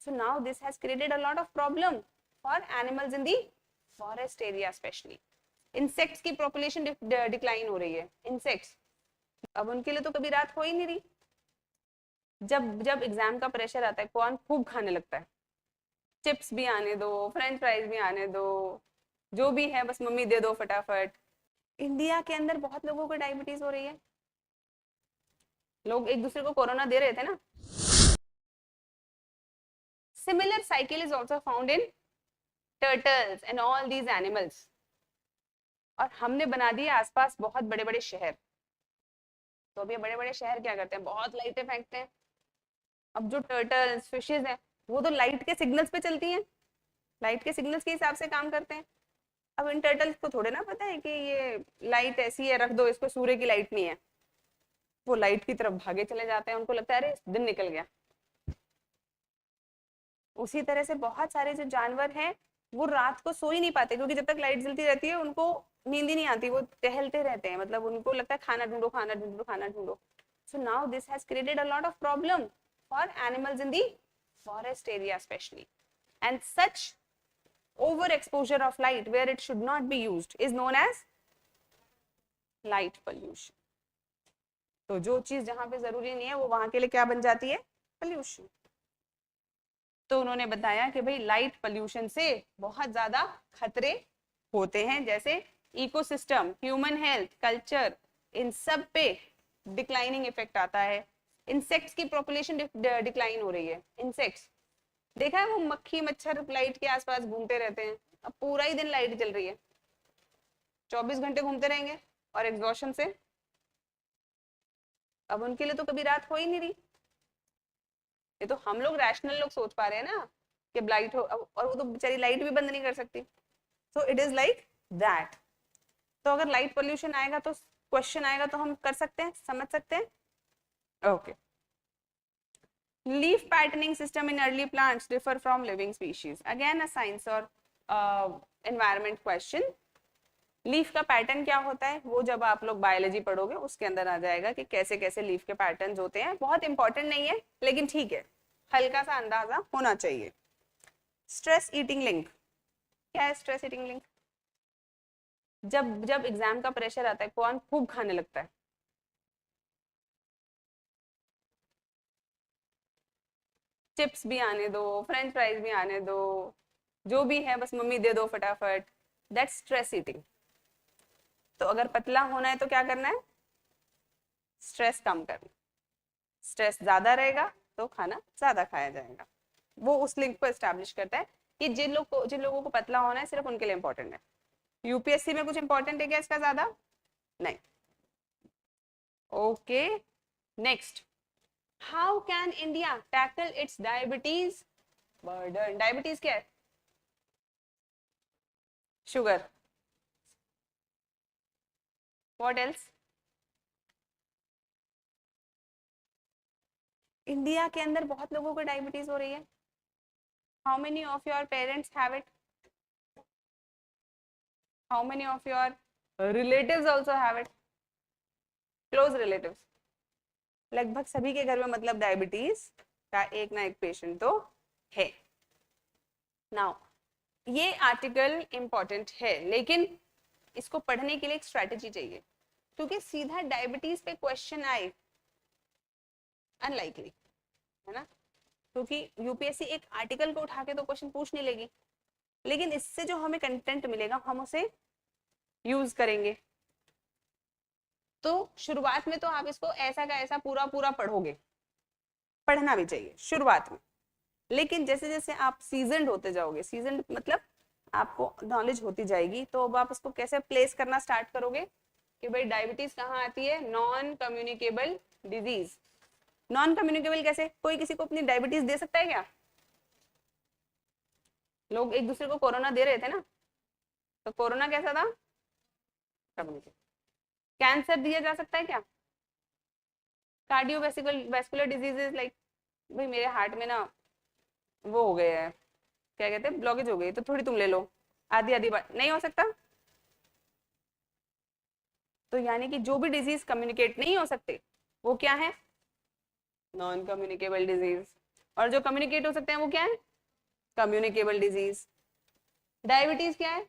So now this has created a lot of problem for animals in the forest area especially. Insects की population decline हो रही है. Insects. अब उनके लिए तो कभी रात हो ही नहीं रही. जब जब एग्जाम का प्रेशर आता है कौन खूब खाने लगता है. चिप्स भी आने दो, फ्रेंच फ्राइज भी आने दो, जो भी है बस मम्मी दे दो फटाफट. इंडिया के अंदर बहुत लोगों को डायबिटीज हो रही है. लोग एक दूसरे को कोरोना दे रहे थे ना. Similar cycle is also found in turtles and all these animals. और हमने बना दिए आसपास बहुत बड़े बड़े शहर. तो अब ये बड़े बड़े शहर क्या करते हैं, बहुत लाइटें फेंकते हैं. अब जो टर्टल्स फिशेज हैं वो तो लाइट के सिग्नल्स पे चलती हैं, लाइट के सिग्नल्स के हिसाब से काम करते हैं. अब इन टर्टल्स को थोड़े ना पता है कि ये लाइट ऐसी है, रख दो इसको, सूर्य की लाइट नहीं है. वो लाइट की तरफ भागे चले जाते हैं, उनको लगता है अरे दिन निकल गया. उसी तरह से बहुत सारे जो जानवर हैं वो रात को सो ही नहीं पाते, क्योंकि जब तक लाइट जलती रहती है उनको नींद ही नहीं आती, वो टहलते रहते हैं. मतलब उनको लगता है खाना ढूंढो खाना ढूंढो खाना ढूंढो. So now this has created a lot of problem for animals in the forest area specially. And such overexposure of light where it should not be used is known as light pollution. तो जो चीज जहां पे जरूरी नहीं है वो वहां के लिए क्या बन जाती है, पोल्यूशन. तो उन्होंने बताया कि भाई लाइट पोल्यूशन से बहुत ज्यादा खतरे होते हैं, जैसे इकोसिस्टम, ह्यूमन हेल्थ, कल्चर, इन सब पे डिक्लाइनिंग इफेक्ट आता है. इंसेक्ट्स की पॉपुलेशन डिक्लाइन हो रही है. इंसेक्ट्स देखा है वो मक्खी मच्छर लाइट के आसपास घूमते रहते हैं. अब पूरा ही दिन लाइट जल रही है, 24 घंटे घूमते रहेंगे और एग्जॉशन से. अब उनके लिए तो कभी रात हो ही नहीं रही. ये तो हम लोग रैशनल लोग सोच पा रहे हैं ना कि लाइट हो, और वो तो बेचारी लाइट भी बंद नहीं कर सकती. So it is like that. तो अगर लाइट पोल्यूशन आएगा तो क्वेश्चन आएगा तो हम कर सकते हैं, समझ सकते हैं. Okay. Leaf patterning system in early plants differ from living species. Again, a science or environment question. Leaf का पैटर्न क्या होता है वो जब आप लोग बायोलॉजी पढ़ोगे उसके अंदर आ जाएगा कि कैसे कैसे लीफ के पैटर्न्स होते हैं. बहुत इंपॉर्टेंट नहीं है लेकिन ठीक है, हल्का सा अंदाजा होना चाहिए. Stress eating link. क्या है स्ट्रेस ईटिंग लिंक? जब जब एग्जाम का प्रेशर आता है कौन खूब खाने लगता है. चिप्स भी आने दो, फ्रेंच फ्राइज भी आने दो, जो भी है बस मम्मी दे दो फटाफट. That's stress eating. तो अगर पतला होना है तो क्या करना है, स्ट्रेस कम करना. स्ट्रेस ज्यादा रहेगा तो खाना ज्यादा खाया जाएगा. वो उस लिंक को एस्टैब्लिश करता है कि जिन लोगों को पतला होना है सिर्फ उनके लिए इंपॉर्टेंट है. यूपीएससी में कुछ इंपॉर्टेंट है क्या इसका ज्यादा? नहीं. Okay, next. How can India tackle its diabetes burden? Diabetes क्या है? Sugar. What else? इंडिया के अंदर बहुत लोगों को डायबिटीज हो रही है. How many of your parents have it? How many of your relatives also have it? Close relatives. लगभग सभी के घर में मतलब डायबिटीज का एक ना एक पेशेंट तो है. नाउ ये आर्टिकल इंपॉर्टेंट है लेकिन इसको पढ़ने के लिए एक स्ट्रेटेजी चाहिए, क्योंकि सीधा डायबिटीज पे क्वेश्चन आए अनलाइकली है ना. क्योंकि यूपीएससी एक आर्टिकल को उठा के तो क्वेश्चन पूछ नहीं लेगी, लेकिन इससे जो हमें कंटेंट मिलेगा हम उसे यूज करेंगे. तो शुरुआत में तो आप इसको ऐसा का ऐसा पूरा पूरा पढ़ोगे, पढ़ना भी चाहिए शुरुआत में. लेकिन जैसे जैसे आप सीजनड होते जाओगे, सीजनड मतलब आपको नॉलेज होती जाएगी, तो अब आप इसको कैसे प्लेस करना स्टार्ट करोगे कि भाई डायबिटीज कहाँ आती है, non communicable disease. Non communicable कैसे, कोई किसी को अपनी डायबिटीज दे सकता है क्या? लोग एक दूसरे को कोरोना दे रहे थे ना, तो कोरोना कैसा था, कम्युनिकेबल. कैंसर दिया जा सकता है क्या? कार्डियोवैस्कुलर डिजीजेस लाइक भाई मेरे हार्ट में ना वो हो गया है, क्या कहते हैं, ब्लॉकेज हो गई, तो थोड़ी तुम ले लो, आधी आधी बार नहीं हो सकता. तो यानी कि जो भी डिजीज कम्युनिकेट नहीं हो सकते वो क्या है, नॉन कम्युनिकेबल डिजीज. और जो कम्युनिकेट हो सकते हैं वो क्या है? Communicable disease. डायबिटीज क्या है?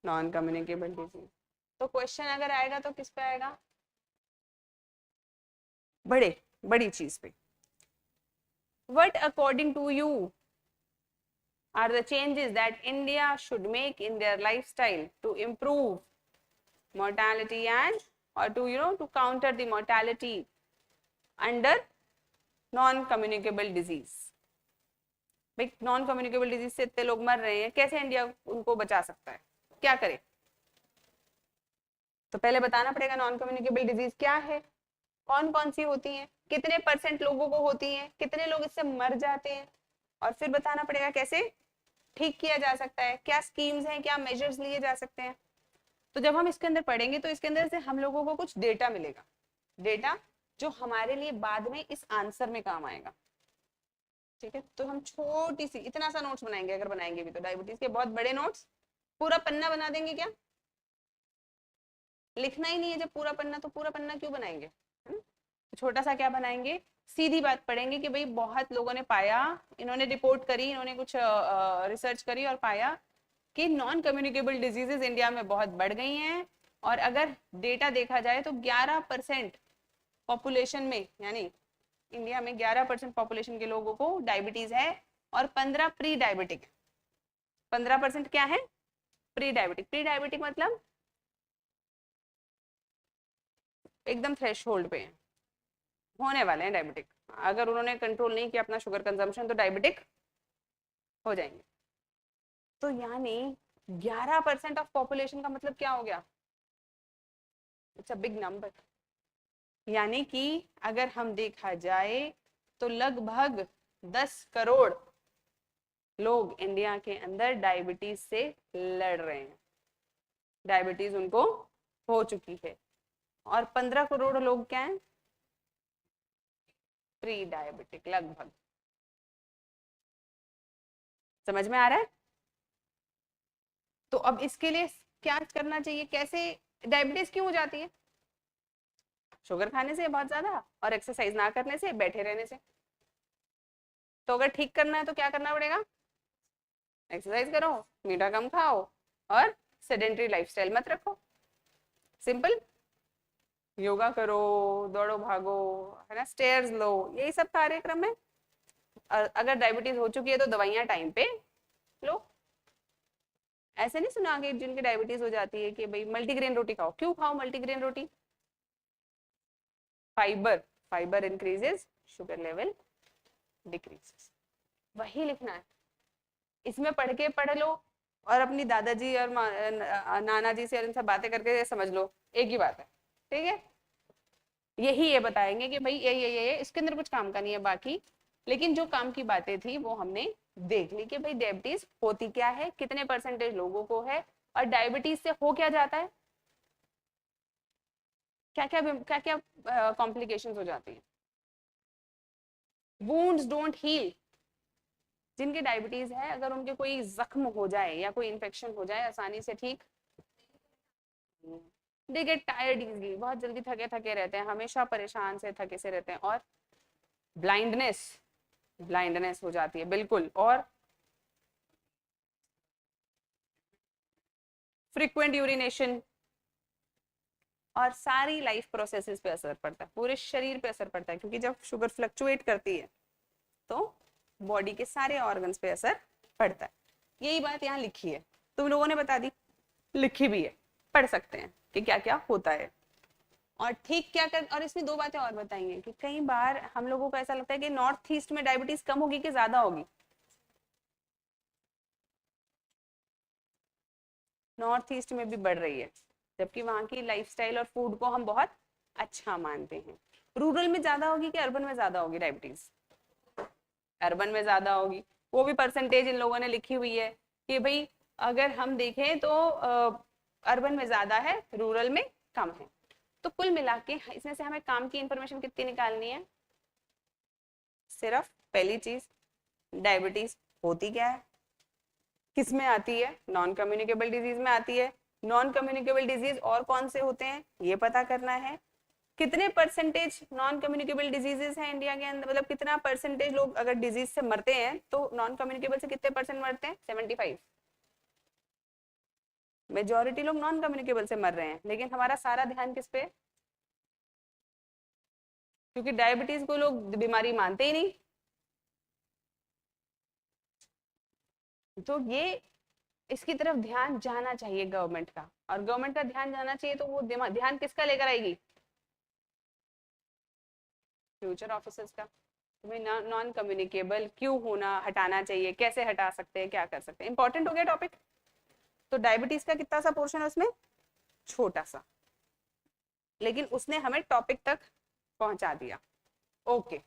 Non communicable disease. तो क्वेश्चन अगर आएगा तो किस पे आएगा? बड़ी चीज पे। What according to you are the changes that India should make in their lifestyle to improve mortality and or to to counter the mortality under non communicable disease? भाई नॉन कम्युनिकेबल डिजीज से इतने लोग मर रहे हैं, कैसे India उनको बचा सकता है? क्या करे? तो पहले बताना पड़ेगा नॉन कम्युनिकेबल डिजीज क्या है, कौन कौन सी होती हैं, कितने % लोगों को होती हैं, कितने लोग इससे मर जाते हैं, और फिर बताना पड़ेगा कैसे ठीक किया जा सकता है, क्या स्कीम्स हैं, क्या मेजर्स लिए जा सकते हैं। तो जब हम इसके अंदर पढ़ेंगे तो इसके अंदर से हम लोगों को कुछ डेटा मिलेगा, डेटा जो हमारे लिए बाद में इस आंसर में काम आएगा। ठीक है, तो हम छोटी सी इतना सा नोट्स बनाएंगे, अगर बनाएंगे भी तो डायबिटीज के बहुत बड़े नोट्स, पूरा पन्ना बना देंगे क्या? लिखना ही नहीं है जब पूरा पन्ना, तो पूरा पन्ना क्यों बनाएंगे, है ना? तो छोटा सा क्या बनाएंगे, सीधी बात पढ़ेंगे कि भाई बहुत लोगों ने पाया, इन्होंने रिपोर्ट करी, इन्होंने कुछ रिसर्च करी और पाया कि नॉन कम्युनिकेबल डिजीजेस इंडिया में बहुत बढ़ गई हैं, और अगर डेटा देखा जाए तो 11% पॉपुलेशन में, यानी इंडिया में 11% पॉपुलेशन के लोगों को डायबिटीज है, और 15 प्री डायबिटिक। 15% क्या है? Pre diabetic. प्री डायबिटिक मतलब एकदम थ्रेशोल्ड पे है, होने वाले हैं डायबिटिक। अगर उन्होंने कंट्रोल नहीं किया अपना शुगर कंजम्पशन तो डायबिटिक हो जाएंगे। तो यानी 11% ऑफ पॉपुलेशन का मतलब क्या हो गया? It's a big number. यानी कि अगर हम देखा जाए तो लगभग 10 करोड़ लोग इंडिया के अंदर डायबिटीज से लड़ रहे हैं, डायबिटीज उनको हो चुकी है, और 15 करोड़ लोग क्या हैं? प्री डायबिटिक लगभग। समझ में आ रहा है? तो अब इसके लिए क्या करना चाहिए, कैसे डायबिटीज क्यों हो जाती है? शुगर खाने से बहुत ज्यादा, और एक्सरसाइज ना करने से, बैठे रहने से। तो अगर ठीक करना है तो क्या करना पड़ेगा? एक्सरसाइज करो, मीठा कम खाओ, और सेडेंटरी लाइफस्टाइल मत रखो। सिंपल। योगा करो, दौड़ो भागो, है ना, स्टेयर्स लो, यही सब कार्यक्रम है। अगर डायबिटीज हो चुकी है तो दवाइयां टाइम पे लो। ऐसे नहीं सुना कि जिनकी डायबिटीज हो जाती है कि भाई मल्टीग्रेन रोटी खाओ। क्यों खाओ मल्टीग्रेन रोटी? Fibre, fibre increases, sugar level decreases. वही लिखना है, इसमें पढ़ लो, और अपनी दादाजी और नाना जी से इनसे बातें करके समझ लो, एक ही बात है। ठीक है, यही ये बताएंगे कि भाई ये इसके अंदर कुछ काम का नहीं है बाकी, लेकिन जो काम की बातें थी वो हमने देख ली कि भाई डायबिटीज होती क्या है, कितने % लोगों को है, और डायबिटीज से हो क्या जाता है, क्या क्या कॉम्प्लिकेशंस हो जाती है। Wounds don't heal. जिनके डायबिटीज है, अगर उनके कोई जख्म हो जाए या कोई इन्फेक्शन हो जाए, आसानी से ठीक। दे गेट टायर्ड इजीली, बहुत जल्दी थके थके रहते हैं, हमेशा परेशान से थके से रहते हैं, और ब्लाइंडनेस, ब्लाइंडनेस हो जाती है बिल्कुल, और फ्रीक्वेंट यूरिनेशन, और सारी लाइफ प्रोसेसेस पे असर पड़ता है, पूरे शरीर पे असर पड़ता है, क्योंकि जब शुगर फ्लक्चुएट करती है तो बॉडी के सारे ऑर्गन्स पे असर पड़ता है। यही बात यहाँ लिखी है, तुम लोगों ने बता दी, लिखी भी है, पढ़ सकते हैं कि क्या क्या होता है और ठीक क्या कर। और इसमें 2 बातें और बताएंगे कि कई बार हम लोगों को ऐसा लगता है कि नॉर्थ ईस्ट में डायबिटीज कम होगी कि ज्यादा होगी। नॉर्थ ईस्ट में भी बढ़ रही है, जबकि वहाँ की लाइफस्टाइल और फूड को हम बहुत अच्छा मानते हैं। रूरल में ज्यादा होगी कि अर्बन में ज्यादा होगी डायबिटीज? अर्बन में ज्यादा होगी। वो भी परसेंटेज इन लोगों ने लिखी हुई है कि भाई अगर हम देखें तो अर्बन में ज्यादा है, रूरल में कम है। तो कुल मिला के इसमें से हमें काम की इंफॉर्मेशन कितनी निकालनी है? सिर्फ पहली चीज, डायबिटीज होती क्या है, किस में आती है? नॉन कम्युनिकेबल डिजीज में आती है। नॉन कम्युनिकेबल डिजीज और कौन से होते हैं ये पता करना है। कितने परसेंटेज नॉन कम्युनिकेबल डिजीजेस हैं इंडिया के अंदर, मतलब कितना परसेंटेज लोग अगर डिजीज से मरते हैं तो नॉन कम्युनिकेबल से कितने परसेंट मरते हैं? 75। मेजोरिटी लोग नॉन कम्युनिकेबल से मर रहे हैं, लेकिन हमारा सारा ध्यान किस पे? क्योंकि डायबिटीज को लोग बीमारी मानते ही नहीं। तो ये इसकी तरफ ध्यान जाना चाहिए गवर्नमेंट का, और गवर्नमेंट का ध्यान जाना चाहिए तो वो ध्यान किसका लेकर आएगी? फ्यूचर ऑफिसर्स का। तुम्हें नॉन कम्युनिकेबल क्यों होना हटाना चाहिए, कैसे हटा सकते हैं, क्या कर सकते हैं, इंपॉर्टेंट हो गया टॉपिक। तो डायबिटीज का कितना सा पोर्शन है उसमें? छोटा सा, लेकिन उसने हमें टॉपिक तक पहुंचा दिया। ओके।